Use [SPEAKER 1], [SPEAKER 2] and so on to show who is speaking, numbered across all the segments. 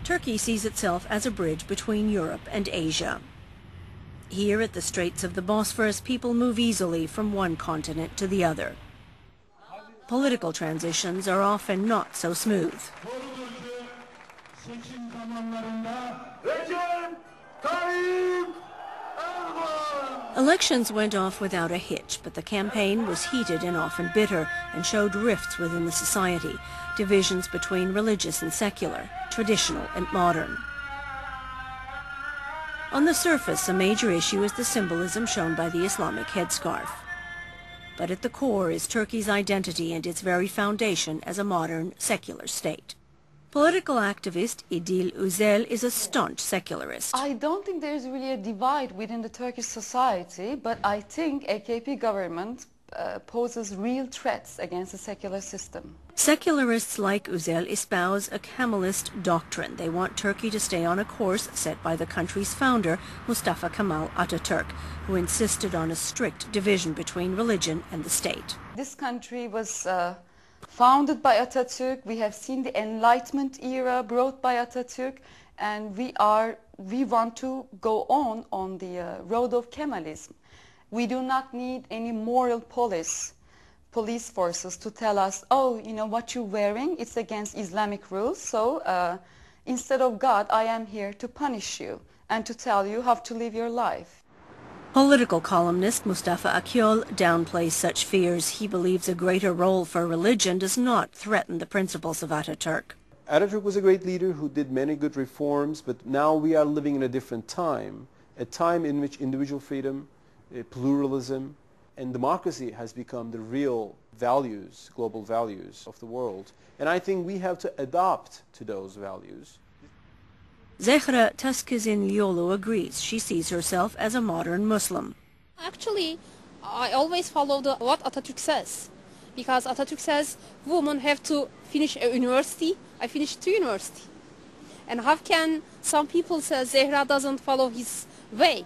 [SPEAKER 1] Turkey sees itself as a bridge between Europe and Asia. Here at the straits of the Bosporus, people move easily from one continent to the other. Political transitions are often not so smooth. Elections went off without a hitch, but the campaign was heated and often bitter and showed rifts within the society, divisions between religious and secular, traditional and modern. On the surface, a major issue is the symbolism shown by the Islamic headscarf. But at the core is Turkey's identity and its very foundation as a modern, secular state. Political activist İdil Özel is a staunch secularist.
[SPEAKER 2] I don't think there is really a divide within the Turkish society, but I think AKP government poses real threats against the secular system.
[SPEAKER 1] Secularists like Özel espouse a Kemalist doctrine. They want Turkey to stay on a course set by the country's founder, Mustafa Kemal Atatürk, who insisted on a strict division between religion and the state.
[SPEAKER 2] This country was founded by Atatürk. We have seen the Enlightenment era brought by Atatürk, and we want to go on the road of Kemalism. We do not need any moral police forces to tell us, oh, you know what you're wearing, it's against Islamic rules, so instead of God, I am here to punish you and to tell you how to live your life.
[SPEAKER 1] Political columnist Mustafa Akyol downplays such fears. He believes a greater role for religion does not threaten the principles of Atatürk.
[SPEAKER 3] Atatürk was a great leader who did many good reforms, but now we are living in a different time, a time in which individual freedom, pluralism, and democracy has become the real values, global values of the world. And I think we have to adapt to those values.
[SPEAKER 1] Zehra Taskizin-Liolu agrees. She sees herself as a modern Muslim.
[SPEAKER 4] Actually, I always follow what Atatürk says, because Atatürk says women have to finish a university. I finished 2 universities. And how can some people say Zehra doesn't follow his way?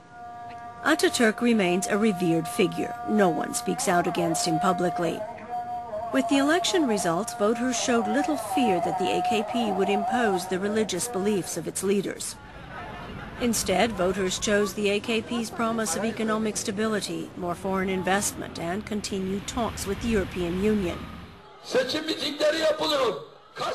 [SPEAKER 1] Atatürk remains a revered figure. No one speaks out against him publicly. With the election results, voters showed little fear that the AKP would impose the religious beliefs of its leaders. Instead, voters chose the AKP's promise of economic stability, more foreign investment, and continued talks with the European Union.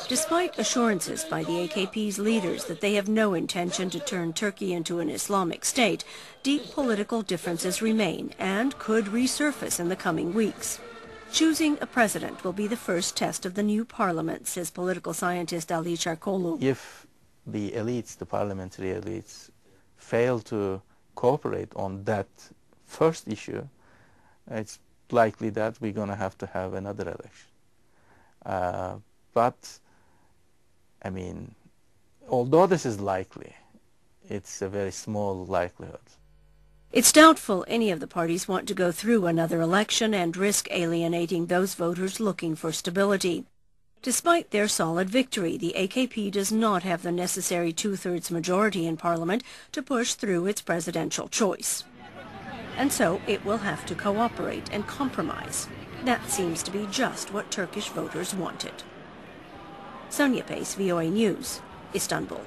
[SPEAKER 1] Despite assurances by the AKP's leaders that they have no intention to turn Turkey into an Islamic state, deep political differences remain and could resurface in the coming weeks. Choosing a president will be the first test of the new parliament, says political scientist Ali Çarkoğlu.
[SPEAKER 5] If the elites, the parliamentary elites, fail to cooperate on that first issue, it's likely that we're going to have another election. But, I mean, although this is likely, it's a very small likelihood.
[SPEAKER 1] It's doubtful any of the parties want to go through another election and risk alienating those voters looking for stability. Despite their solid victory, the AKP does not have the necessary 2/3 majority in parliament to push through its presidential choice. And so it will have to cooperate and compromise. That seems to be just what Turkish voters wanted. Sonia Pace, VOA News, Istanbul.